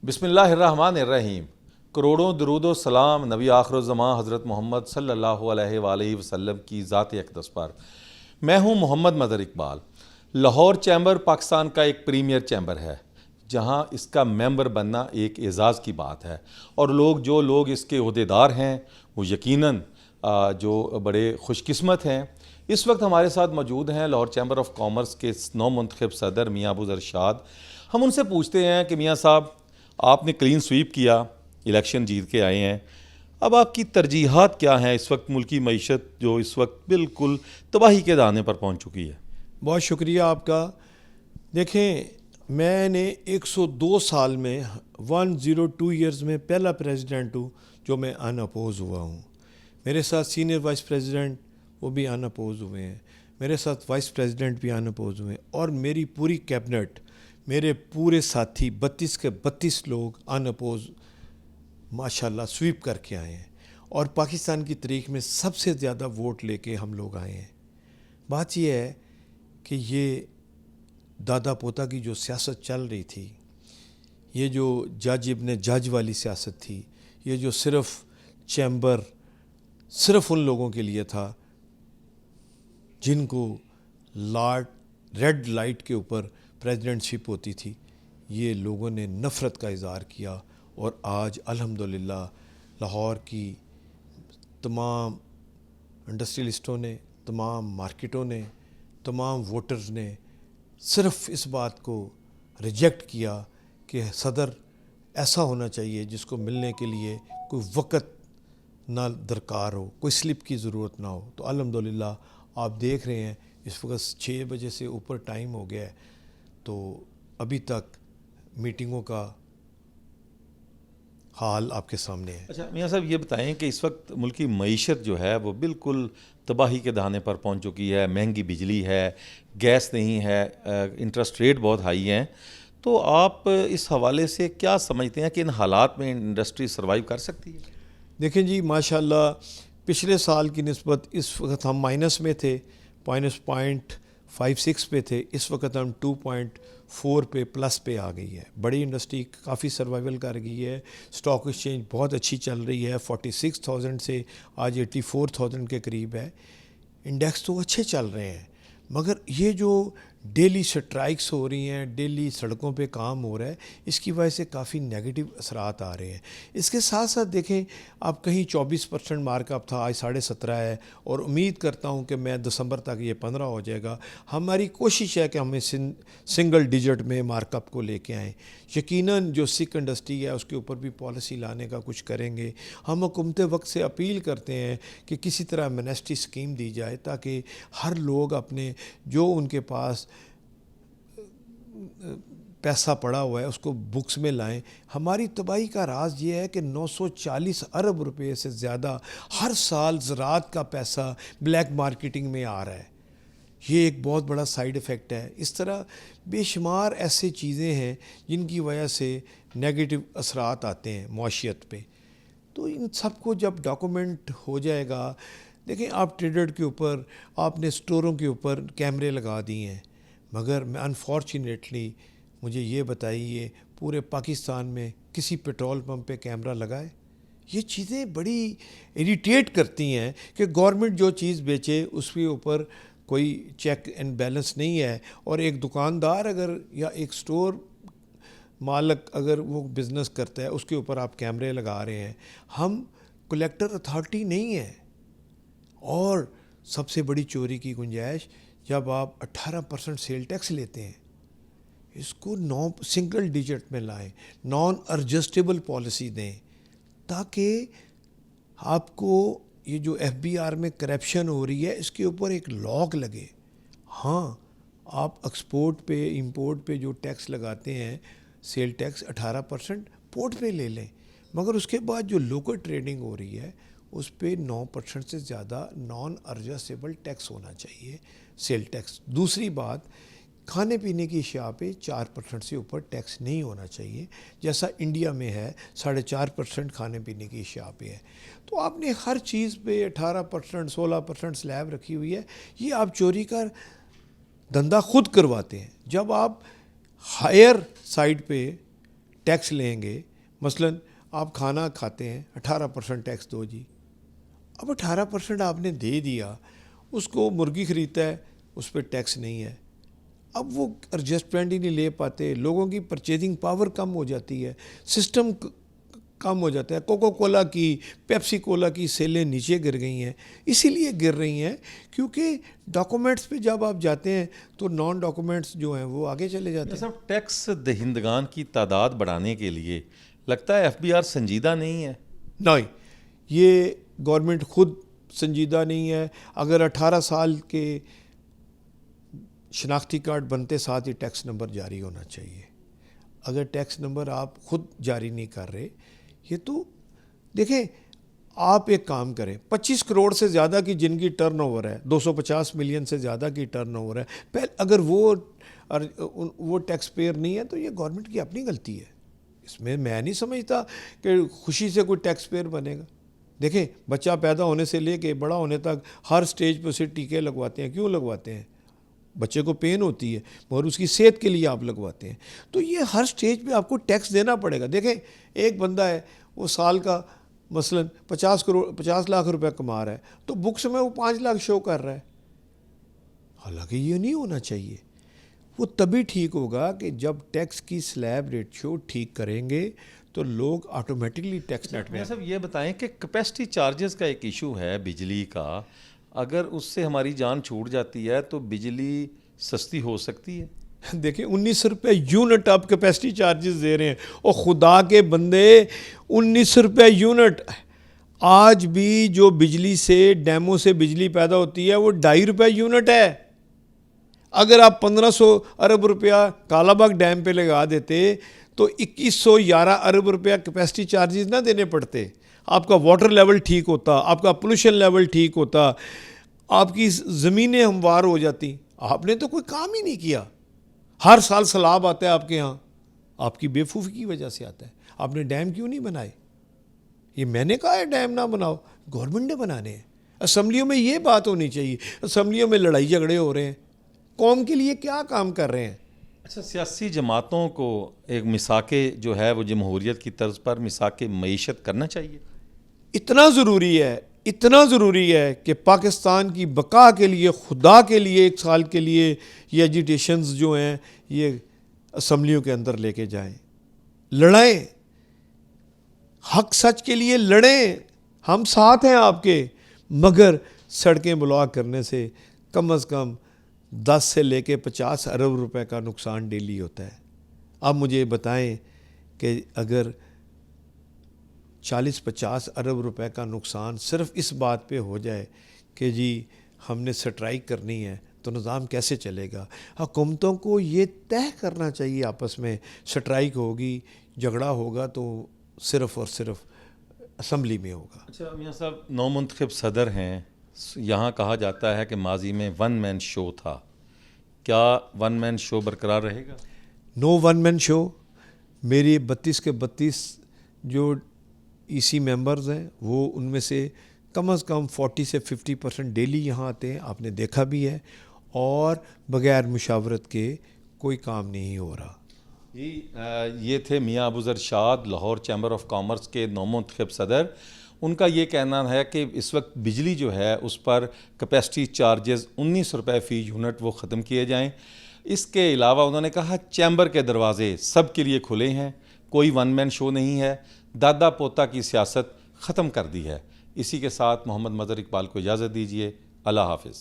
बिस्मिल्लाहिर्रहमानिर्रहीम। करोड़ों दरूद व सलाम नबी आखिरुज़्ज़मां हज़रत मोहम्मद सल्लल्लाहु अलैहि वसल्लम की ज़ात अक़दस पर। मैं हूँ मोहम्मद मदर इकबाल। लाहौर चैम्बर पाकिस्तान का एक प्रीमियर चैम्बर है जहाँ इसका मेंबर बनना एक एज़ाज़ की बात है, और जो लोग इसके अहदेदार हैं वो यकीनन जो बड़े खुशकिस्मत हैं। इस वक्त हमारे साथ मौजूद हैं लाहौर चैम्बर ऑफ कॉमर्स के नौ मुंतखब सदर मियाँ अबू ज़र शाद। हम उनसे पूछते हैं कि मियाँ साहब, आपने क्लीन स्वीप किया, इलेक्शन जीत के आए हैं, अब आपकी तरजीहात क्या हैं इस वक्त मुल्की मईशत जो इस वक्त बिल्कुल तबाही के दाने पर पहुंच चुकी है? बहुत शुक्रिया आपका। देखें, मैंने 102 साल में 102 ईयर्स में पहला प्रेसिडेंट हूँ जो मैं अनअपोज हुआ हूँ। मेरे साथ सीनियर वाइस प्रेसिडेंट वो भी अनअपोज हुए हैं, मेरे साथ वाइस प्रेसिडेंट भी अनअपोज हुए हैं, और मेरी पूरी कैबिनेट, मेरे पूरे साथी 32 के 32 लोग अनअपोज माशाल्लाह स्वीप करके आए हैं, और पाकिस्तान की तारीख में सबसे ज़्यादा वोट लेके हम लोग आए हैं। बात यह है कि ये दादा पोता की जो सियासत चल रही थी, ये जो जज इब्ने जज वाली सियासत थी, ये जो सिर्फ चैम्बर सिर्फ उन लोगों के लिए था जिनको रेड लाइट के ऊपर प्रेसिडेंटशिप होती थी, ये लोगों ने नफ़रत का इज़हार किया। और आज अल्हम्दुलिल्लाह लाहौर की तमाम इंडस्ट्रियलिस्टों ने, तमाम मार्केटों ने, तमाम वोटर्स ने सिर्फ इस बात को रिजेक्ट किया कि सदर ऐसा होना चाहिए जिसको मिलने के लिए कोई वक़्त ना दरकार हो, कोई स्लिप की ज़रूरत ना हो। तो अल्हम्दुलिल्लाह आप देख रहे हैं इस वक्त 6 बजे से ऊपर टाइम हो गया है, तो अभी तक मीटिंगों का हाल आपके सामने है। अच्छा मियाँ साहब, ये बताएं कि इस वक्त मुल्की मईशत जो है वो बिल्कुल तबाही के दाने पर पहुंच चुकी है। महंगी बिजली है, गैस नहीं है, इंटरेस्ट रेट बहुत हाई हैं। तो आप इस हवाले से क्या समझते हैं कि इन हालात में इंडस्ट्री सर्वाइव कर सकती है? देखें जी, माशाल्लाह पिछले साल की निस्बत इस वक्त हम माइनस में थे, -0.56 पे थे, इस वक्त हम 2.4 पे प्लस पे आ गई है। बड़ी इंडस्ट्री काफ़ी सर्वाइवल कर गई है। स्टॉक एक्सचेंज बहुत अच्छी चल रही है, 46,000 से आज 84,000 के करीब है। इंडेक्स तो अच्छे चल रहे हैं, मगर ये जो डेली स्ट्राइक्स हो रही हैं, डेली सड़कों पे काम हो रहा है, इसकी वजह से काफ़ी नेगेटिव असरात आ रहे हैं। इसके साथ साथ देखें, अब कहीं 24% मार्कअप था, आज 17.5 है, और उम्मीद करता हूं कि मैं दिसंबर तक ये 15 हो जाएगा। हमारी कोशिश है कि हमें सिंगल डिजिट में मार्कअप को लेके आएँ। यकीनन जो सिक इंडस्ट्री है उसके ऊपर भी पॉलिसी लाने का कुछ करेंगे। हम हुकूमत वक्त से अपील करते हैं कि किसी तरह एमनेस्टी स्कीम दी जाए ताकि हर लोग अपने जो उनके पास पैसा पड़ा हुआ है उसको बुक्स में लाएं। हमारी तबाही का राज ये है कि 940 अरब रुपए से ज़्यादा हर साल ज़राअत का पैसा ब्लैक मार्केटिंग में आ रहा है। ये एक बहुत बड़ा साइड इफ़ेक्ट है। इस तरह बेशुमार ऐसी चीज़ें हैं जिनकी वजह से नेगेटिव असरात आते हैं मौशियत पे। तो इन सबको जब डॉक्यूमेंट हो जाएगा, देखें आप ट्रेडर के ऊपर, आपने स्टोरों के ऊपर कैमरे लगा दिए हैं, मगर मैं अनफॉर्चुनेटली मुझे ये बताइए पूरे पाकिस्तान में किसी पेट्रोल पंप पे कैमरा लगाए? ये चीज़ें बड़ी इरिटेट करती हैं कि गवर्नमेंट जो चीज़ बेचे उसके ऊपर कोई चेक एंड बैलेंस नहीं है, और एक दुकानदार अगर या एक स्टोर मालिक अगर वो बिज़नेस करता है उसके ऊपर आप कैमरे लगा रहे हैं। हम कलेक्टर अथॉरिटी नहीं है। और सबसे बड़ी चोरी की गुंजाइश, जब आप 18% सेल टैक्स लेते हैं, इसको सिंगल डिजिट में लाएं, नॉन एडजस्टेबल पॉलिसी दें ताकि आपको ये जो FBR में करप्शन हो रही है इसके ऊपर एक लॉक लगे। हाँ, आप एक्सपोर्ट पे इंपोर्ट पे जो टैक्स लगाते हैं, सेल टैक्स 18% पोर्ट पे ले लें, मगर उसके बाद जो लोकल ट्रेडिंग हो रही है उस पे 9% से ज़्यादा नॉन एडजस्टेबल टैक्स होना चाहिए, सेल टैक्स। दूसरी बात, खाने पीने की अशिया पे 4% से ऊपर टैक्स नहीं होना चाहिए, जैसा इंडिया में है 4.5% खाने पीने की अशिया पे है। तो आपने हर चीज़ पे 18%, 16% स्लैब रखी हुई है। ये आप चोरी का धंधा खुद करवाते हैं। जब आप हायर साइड पे टैक्स लेंगे, मसलन आप खाना खाते हैं 18% टैक्स दो जी। अब 18% आपने दे दिया, उसको मुर्गी ख़रीदता है उस पर टैक्स नहीं है, अब वो एडजस्टमेंट ही नहीं ले पाते, लोगों की परचेजिंग पावर कम हो जाती है, सिस्टम कम हो जाता है। कोको कोला की, पेप्सी कोला की सेलें नीचे गिर गई हैं, इसीलिए गिर रही हैं क्योंकि डॉक्यूमेंट्स पे जब आप जाते हैं तो नॉन डॉक्यूमेंट्स जो हैं वो आगे चले जाते हैं। सब टैक्स दहिंदगान की तादाद बढ़ाने के लिए लगता है FBR संजीदा नहीं है। नहीं, ये गवर्नमेंट खुद संजीदा नहीं है। अगर 18 साल के शनाख्ती कार्ड बनते साथ ही टैक्स नंबर जारी होना चाहिए। अगर टैक्स नंबर आप खुद जारी नहीं कर रहे, ये तो देखें, आप एक काम करें, 25 करोड़ से ज़्यादा की जिनकी टर्नओवर है, 250 मिलियन से ज़्यादा की टर्नओवर है, पहले अगर वो टैक्स पेयर नहीं है तो ये गवर्नमेंट की अपनी गलती है। इसमें मैं नहीं समझता कि खुशी से कोई टैक्स पेयर बनेगा। देखें, बच्चा पैदा होने से लेके बड़ा होने तक हर स्टेज पर उसे टीके लगवाते हैं। क्यों लगवाते हैं? बच्चे को पेन होती है और उसकी सेहत के लिए आप लगवाते हैं। तो ये हर स्टेज पे आपको टैक्स देना पड़ेगा। देखें, एक बंदा है वो साल का मसलन 50 लाख रुपए कमा रहा है, तो बुक्स में वो 5 लाख शो कर रहा है। हालांकि ये नहीं होना चाहिए। वो तभी ठीक होगा कि जब टैक्स की स्लैब रेशियो ठीक करेंगे तो लोग ऑटोमेटिकली टैक्स नेट में। सब ये बताएं कि कैपेसिटी चार्जेस का एक इशू है बिजली का, अगर उससे हमारी जान छूट जाती है तो बिजली सस्ती हो सकती है। देखिए, 19 रुपये यूनिट आप कैपेसिटी चार्जेस दे रहे हैं, और खुदा के बंदे 19 रुपये यूनिट। आज भी जो बिजली से डैमों से बिजली पैदा होती है वो 2.5 रुपये यूनिट है। अगर आप 1500 अरब रुपया कालाबाग डैम पे लगा देते तो 2111 अरब रुपया कैपेसिटी चार्जेस ना देने पड़ते। आपका वाटर लेवल ठीक होता, आपका पोल्यूशन लेवल ठीक होता, आपकी ज़मीनें हमवार हो जाती। आपने तो कोई काम ही नहीं किया। हर साल सैलाब आता है आपके यहाँ, आपकी बेवकूफ़ी की वजह से आता है। आपने डैम क्यों नहीं बनाए? ये मैंने कहा है डैम ना बनाओ, गवर्नमेंट ने बनाने हैं। असम्बलियों में ये बात होनी चाहिए। असम्बलियों में लड़ाई झगड़े हो रहे हैं, कौम के लिए क्या काम कर रहे हैं? अच्छा, सियासी जमातों को एक मिसाके जो है वो जमहूरियत की तर्ज पर मिसाके मईशत करना चाहिए। इतना ज़रूरी है कि पाकिस्तान की बका के लिए, खुदा के लिए, 1 साल के लिए ये एजिटेशंस जो हैं ये असम्बलियों के अंदर लेके जाएं, लड़ें, हक सच के लिए लड़ें। हम साथ हैं आपके, मगर सड़कें ब्लॉक करने से कम 10 से लेके 50 अरब रुपए का नुकसान डेली होता है। अब मुझे बताएं कि अगर 40-50 अरब रुपए का नुकसान सिर्फ इस बात पे हो जाए कि जी हमने स्ट्राइक करनी है, तो निज़ाम कैसे चलेगा? हुकूमतों को ये तय करना चाहिए आपस में, स्ट्राइक होगी, झगड़ा होगा तो सिर्फ़ और सिर्फ असम्बली में होगा। अच्छा मियां साहब, नौमुंतखब सदर हैं, यहाँ कहा जाता है कि माजी में 1 मैन शो था, क्या 1 मैन शो बरकरार रहेगा? No 1 man show. मेरी 32 के 32 जो EC मेंबर्स हैं, वो उनमें से कम 40 से 50% डेली यहाँ आते हैं, आपने देखा भी है, और बग़ैर मुशावरत के कोई काम नहीं हो रहा। ये थे मियां अबू ज़र शाद, लाहौर चैम्बर ऑफ कॉमर्स के नौमुंतखब सदर। उनका ये कहना है कि इस वक्त बिजली जो है उस पर कैपेसिटी चार्जेस 19 रुपये फ़ी यूनिट वो ख़त्म किए जाएं। इसके अलावा उन्होंने कहा चैम्बर के दरवाजे सब के लिए खुले हैं, कोई 1 मैन शो नहीं है, दादा पोता की सियासत ख़त्म कर दी है। इसी के साथ मोहम्मद मज़हर इकबाल को इजाज़त दीजिए। अल्लाह हाफ़िज़।